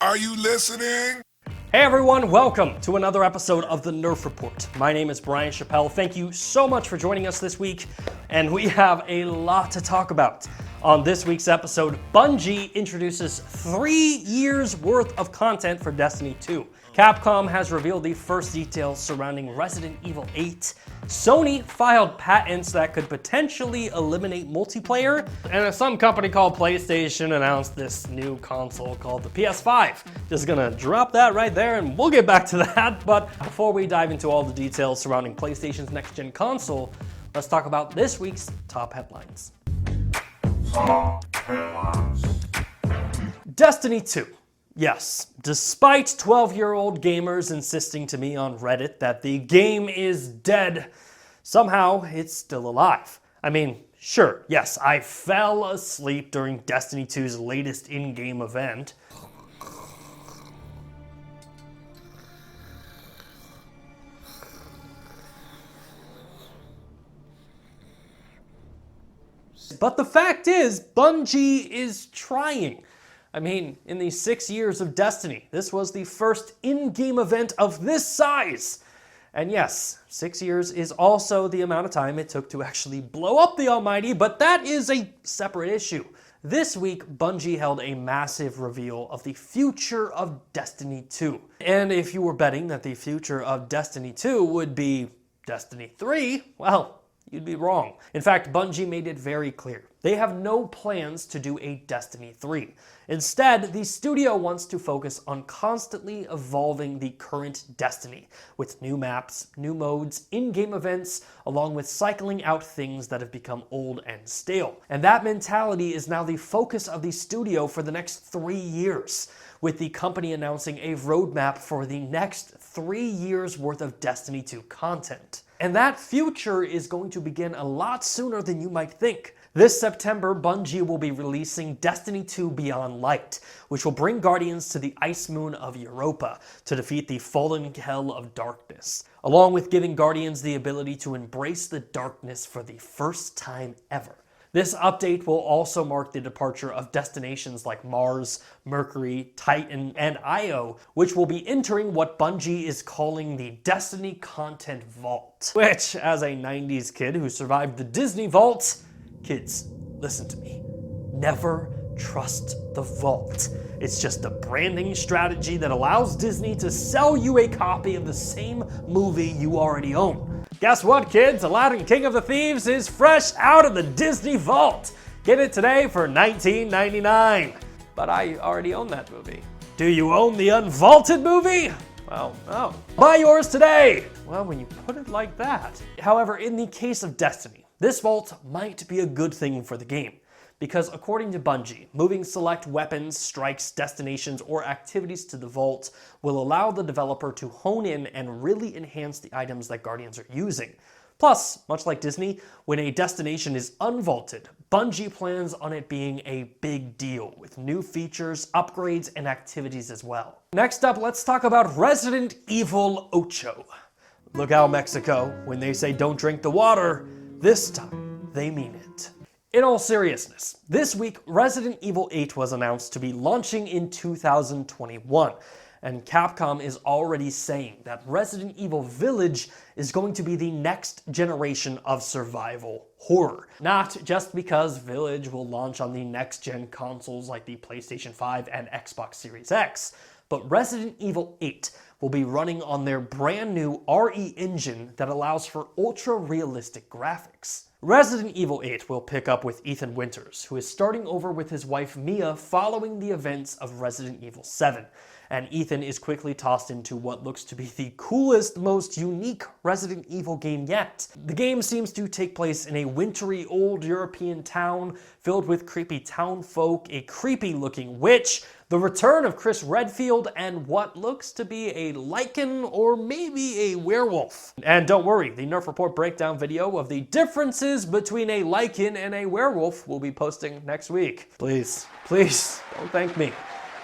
Are you listening? Hey everyone, welcome to another episode of the Nerf Report. My name is Brian Chappelle. Thank you so much for joining us this week, and we have a lot to talk about. On this week's episode, Bungie introduces 3 years worth of content for Destiny 2. Capcom has revealed the first details surrounding Resident Evil 8. Sony filed patents that could potentially eliminate multiplayer. And some company called PlayStation announced this new console called the PS5. Just gonna drop that right there and we'll get back to that. But before we dive into all the details surrounding PlayStation's next-gen console, let's talk about this week's top headlines. Destiny 2. Yes, despite 12-year-old gamers insisting to me on Reddit that the game is dead, somehow it's still alive. I mean, sure, yes, I fell asleep during Destiny 2's latest in-game event. But the fact is, Bungie is trying. I mean, in the 6 years of Destiny, this was the first in-game event of this size. And yes, 6 years is also the amount of time it took to actually blow up the Almighty, but that is a separate issue. This week, Bungie held a massive reveal of the future of Destiny 2. And if you were betting that the future of Destiny 2 would be Destiny 3, well, you'd be wrong. In fact, Bungie made it very clear. They have no plans to do a Destiny 3. Instead, the studio wants to focus on constantly evolving the current Destiny, with new maps, new modes, in-game events, along with cycling out things that have become old and stale. And that mentality is now the focus of the studio for the next 3 years, with the company announcing a roadmap for the next 3 years worth of Destiny 2 content. And that future is going to begin a lot sooner than you might think. This September, Bungie will be releasing Destiny 2 Beyond Light, which will bring Guardians to the ice moon of Europa to defeat the fallen hell of darkness, along with giving Guardians the ability to embrace the darkness for the first time ever. This update will also mark the departure of destinations like Mars, Mercury, Titan, and Io, which will be entering what Bungie is calling the Destiny Content Vault. Which, as a 90s kid who survived the Disney Vault, kids, listen to me. Never trust the vault. It's just a branding strategy that allows Disney to sell you a copy of the same movie you already own. Guess what, kids? Aladdin King of the Thieves is fresh out of the Disney Vault. Get it today for $19.99. But I already own that movie. Do you own the Unvaulted movie? Well, no. Buy yours today! Well, when you put it like that. However, in the case of Destiny, this vault might be a good thing for the game, because according to Bungie, moving select weapons, strikes, destinations, or activities to the vault will allow the developer to hone in and really enhance the items that Guardians are using. Plus, much like Disney, when a destination is unvaulted, Bungie plans on it being a big deal, with new features, upgrades, and activities as well. Next up, let's talk about Resident Evil 8. Look out, Mexico, when they say don't drink the water, this time they mean it. In all seriousness, this week Resident Evil 8 was announced to be launching in 2021, and Capcom is already saying that Resident Evil Village is going to be the next generation of survival horror. Not just because Village will launch on the next-gen consoles like the PlayStation 5 and Xbox Series X, but Resident Evil 8 will be running on their brand new RE engine that allows for ultra-realistic graphics. Resident Evil 8 will pick up with Ethan Winters, who is starting over with his wife Mia following the events of Resident Evil 7. And Ethan is quickly tossed into what looks to be the coolest, most unique Resident Evil game yet. The game seems to take place in a wintry old European town filled with creepy town folk, a creepy looking witch, the return of Chris Redfield, and what looks to be a lichen or maybe a werewolf. And don't worry, the Nerf Report breakdown video of the differences between a lichen and a werewolf will be posting next week. Please, don't thank me.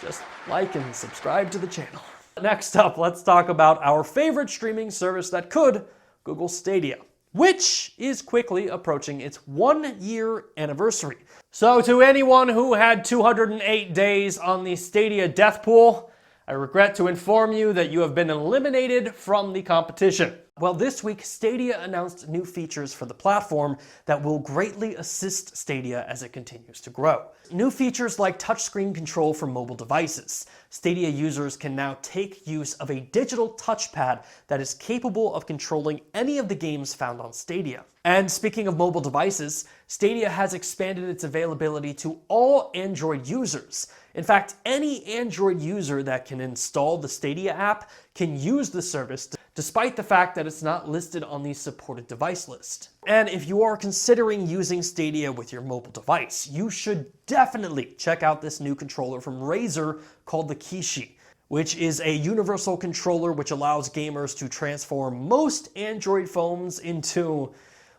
Just like and subscribe to the channel. Next up, let's talk about our favorite streaming service that could, Google Stadia, which is quickly approaching its 1-year anniversary. So to anyone who had 208 days on the Stadia death pool, I regret to inform you that you have been eliminated from the competition. Well, this week, Stadia announced new features for the platform that will greatly assist Stadia as it continues to grow. New features like touchscreen control for mobile devices. Stadia users can now take use of a digital touchpad that is capable of controlling any of the games found on Stadia. And speaking of mobile devices, Stadia has expanded its availability to all Android users. In fact, any Android user that can install the Stadia app can use the service, despite the fact that it's not listed on the supported device list. And if you are considering using Stadia with your mobile device, you should definitely check out this new controller from Razer called the Kishi, which is a universal controller which allows gamers to transform most Android phones into,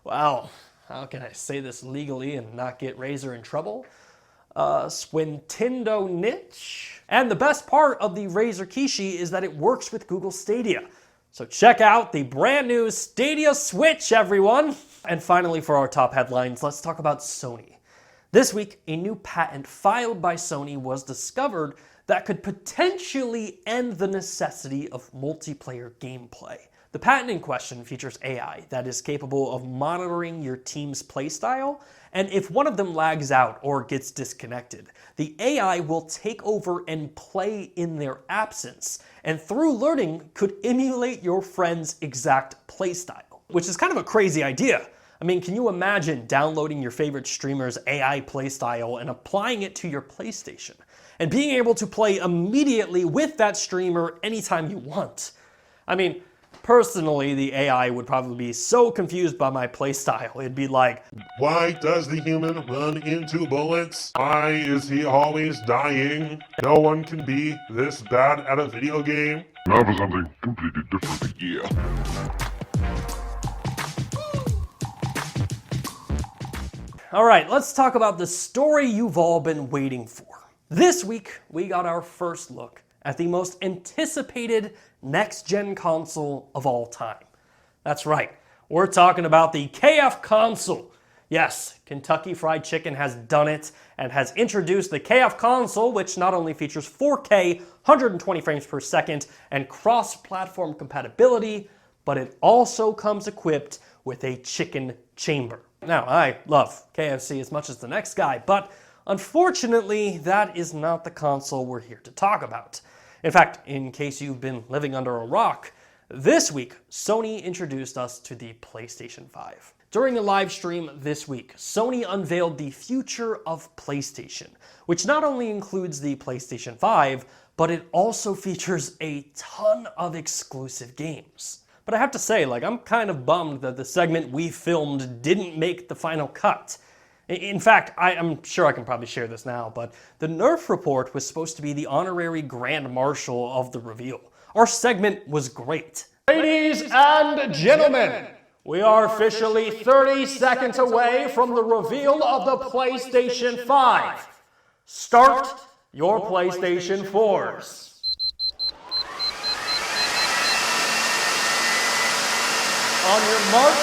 well, how can I say this legally and not get Razer in trouble? Swintindo niche. And the best part of the Razer Kishi is that it works with Google Stadia. So check out the brand new Stadia Switch, everyone! And finally, for our top headlines, let's talk about Sony. This week, a new patent filed by Sony was discovered that could potentially end the necessity of multiplayer gameplay. The patent in question features AI that is capable of monitoring your team's playstyle, and if one of them lags out or gets disconnected, the AI will take over and play in their absence, and through learning could emulate your friend's exact playstyle, which is kind of a crazy idea. I mean, can you imagine downloading your favorite streamer's AI playstyle and applying it to your PlayStation, and being able to play immediately with that streamer anytime you want? I mean, personally, the AI would probably be so confused by my playstyle. It'd be like, why does the human run into bullets? Why is he always dying? No one can be this bad at a video game. Now for something completely different. Yeah. all right, let's talk about the story you've all been waiting for. This week, we got our first look at the most anticipated next-gen console of all time. That's right, we're talking about the KF console. Yes, Kentucky Fried Chicken has done it and has introduced the KF console, which not only features 4K, 120 frames per second, and cross-platform compatibility, but it also comes equipped with a chicken chamber. Now, I love KFC as much as the next guy, but unfortunately, that is not the console we're here to talk about. In fact, in case you've been living under a rock, this week, Sony introduced us to the PlayStation 5. During a live stream this week, Sony unveiled the future of PlayStation, which not only includes the PlayStation 5, but it also features a ton of exclusive games. But I have to say, I'm kind of bummed that the segment we filmed didn't make the final cut. In fact, I'm sure I can probably share this now, but the Nerf report was supposed to be the honorary Grand Marshal of the reveal. Our segment was great. Ladies and gentlemen, we are officially 30 seconds away from the reveal of the PlayStation 5. Start your PlayStation 4s. On your mark,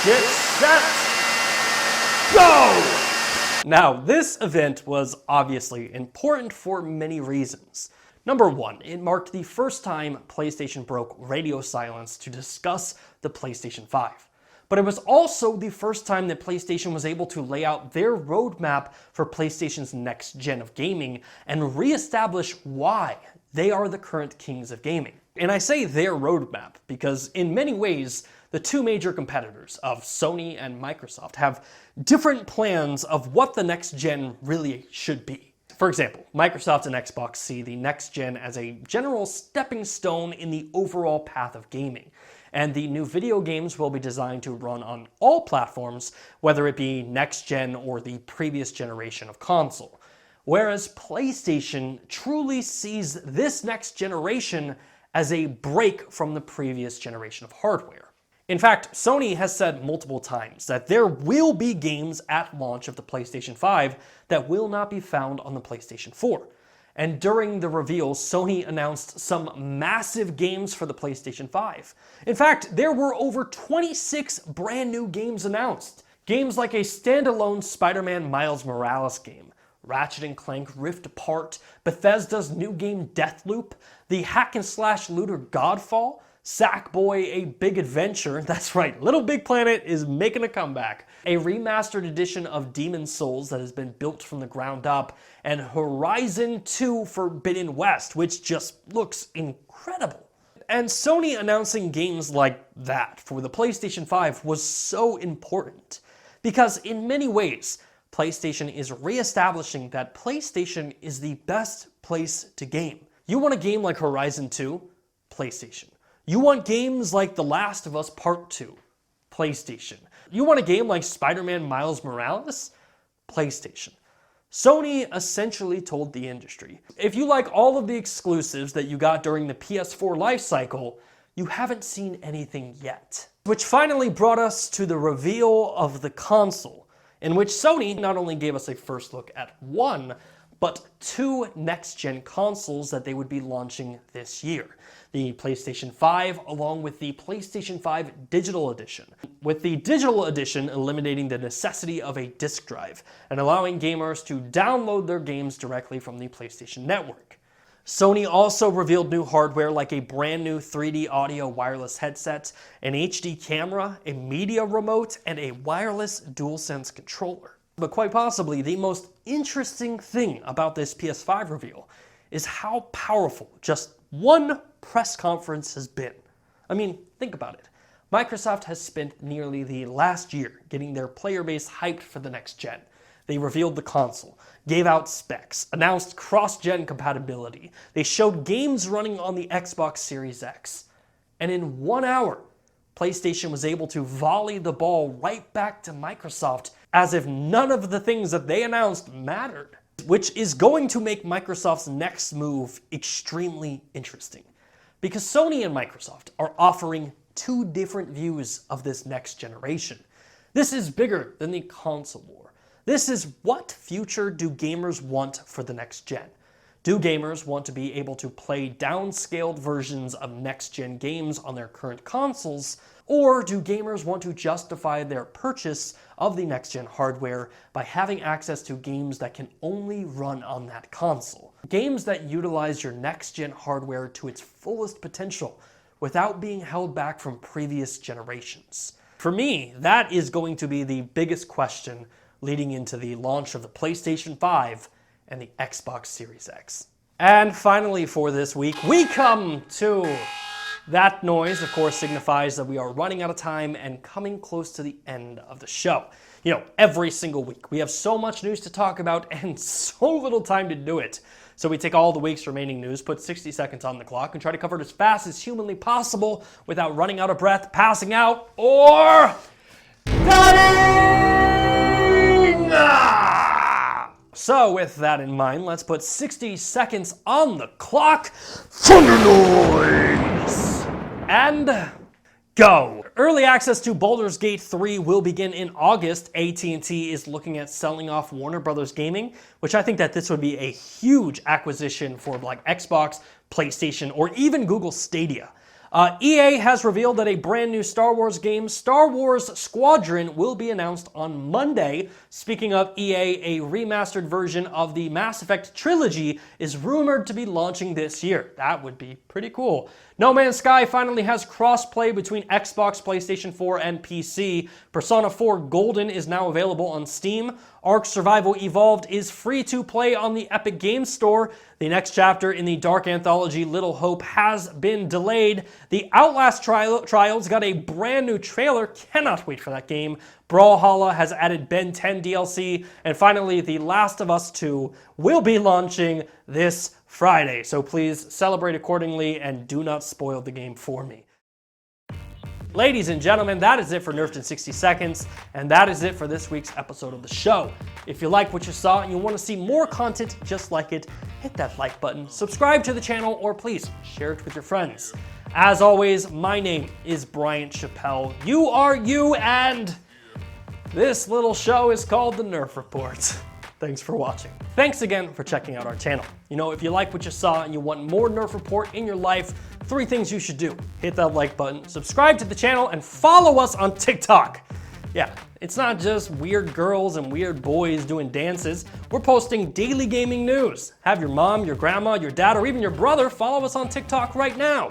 get set, go! Now, this event was obviously important for many reasons. Number one, it marked the first time PlayStation broke radio silence to discuss the PlayStation 5. But it was also the first time that PlayStation was able to lay out their roadmap for PlayStation's next gen of gaming and reestablish why they are the current kings of gaming. And I say their roadmap because in many ways, the two major competitors of Sony and Microsoft have different plans of what the next gen really should be. For example, Microsoft and Xbox see the next gen as a general stepping stone in the overall path of gaming, and the new video games will be designed to run on all platforms, whether it be next gen or the previous generation of console. Whereas PlayStation truly sees this next generation as a break from the previous generation of hardware. In fact, Sony has said multiple times that there will be games at launch of the PlayStation 5 that will not be found on the PlayStation 4. And during the reveal, Sony announced some massive games for the PlayStation 5. In fact, there were over 26 brand new games announced. Games like a standalone Spider-Man Miles Morales game, Ratchet & Clank Rift Apart, Bethesda's new game Deathloop, the hack-and-slash looter Godfall, Sackboy: A Big Adventure, that's right, Little Big Planet is making a comeback, a remastered edition of Demon's Souls that has been built from the ground up, and Horizon 2 Forbidden West, which just looks incredible. And Sony announcing games like that for the PlayStation 5 was so important, because in many ways, PlayStation is re-establishing that PlayStation is the best place to game. You want a game like Horizon 2? PlayStation. You want games like The Last of Us Part 2? PlayStation. You want a game like Spider-Man Miles Morales? PlayStation. Sony essentially told the industry, if you like all of the exclusives that you got during the PS4 life cycle, you haven't seen anything yet. Which finally brought us to the reveal of the console, in which Sony not only gave us a first look at one, but two next-gen consoles that they would be launching this year. The PlayStation 5 along with the PlayStation 5 Digital Edition, with the Digital Edition eliminating the necessity of a disc drive and allowing gamers to download their games directly from the PlayStation Network. Sony also revealed new hardware like a brand new 3D audio wireless headset, an HD camera, a media remote, and a wireless DualSense controller. But quite possibly the most interesting thing about this PS5 reveal is how powerful just one press conference has been. I mean, think about it. Microsoft has spent nearly the last year getting their player base hyped for the next gen. They revealed the console, gave out specs, announced cross-gen compatibility. They showed games running on the Xbox Series X. And in 1 hour, PlayStation was able to volley the ball right back to Microsoft as if none of the things that they announced mattered, which is going to make Microsoft's next move extremely interesting. Because Sony and Microsoft are offering two different views of this next generation. This is bigger than the console war. This is what future do gamers want for the next gen? Do gamers want to be able to play downscaled versions of next-gen games on their current consoles, or do gamers want to justify their purchase of the next-gen hardware by having access to games that can only run on that console? Games that utilize your next-gen hardware to its fullest potential without being held back from previous generations. For me, that is going to be the biggest question leading into the launch of the PlayStation 5 and the Xbox Series X. And finally for this week, we come to that noise, of course, signifies that we are running out of time and coming close to the end of the show. You know, every single week, we have so much news to talk about and so little time to do it. So we take all the week's remaining news, put 60 seconds on the clock, and try to cover it as fast as humanly possible without running out of breath, passing out, or dying! So with that in mind, let's put 60 seconds on the clock. Thunder noise! And go! Early access to Baldur's Gate 3 will begin in August. AT&T is looking at selling off Warner Brothers Gaming, which I think that this would be a huge acquisition for like Xbox, PlayStation, or even Google Stadia. EA has revealed that a brand new Star Wars game, Star Wars Squadron, will be announced on Monday. Speaking of EA, a remastered version of the Mass Effect trilogy is rumored to be launching this year. That would be pretty cool. No Man's Sky finally has cross-play between Xbox, PlayStation 4, and PC. Persona 4 Golden is now available on Steam. Ark Survival Evolved is free to play on the Epic Games Store. The next chapter in the dark anthology Little Hope has been delayed. The Outlast Trials got a brand new trailer. Cannot wait for that game. Brawlhalla has added Ben 10 DLC. And finally, The Last of Us 2 will be launching this Friday. So please celebrate accordingly and do not spoil the game for me. Ladies and gentlemen, that is it for Nerf'd in 60 seconds, and that is it for this week's episode of the show. If you like what you saw and you want to see more content just like it, hit that like button, subscribe to the channel, or please share it with your friends. As always, my name is Bryant Chappell. You are you, and this little show is called The Nerf Report. Thanks for watching. Thanks again for checking out our channel. You know, if you like what you saw and you want more Nerf Report in your life, 3 things you should do. Hit that like button, subscribe to the channel, and follow us on TikTok. Yeah, it's not just weird girls and weird boys doing dances. We're posting daily gaming news. Have your mom, your grandma, your dad, or even your brother follow us on TikTok right now.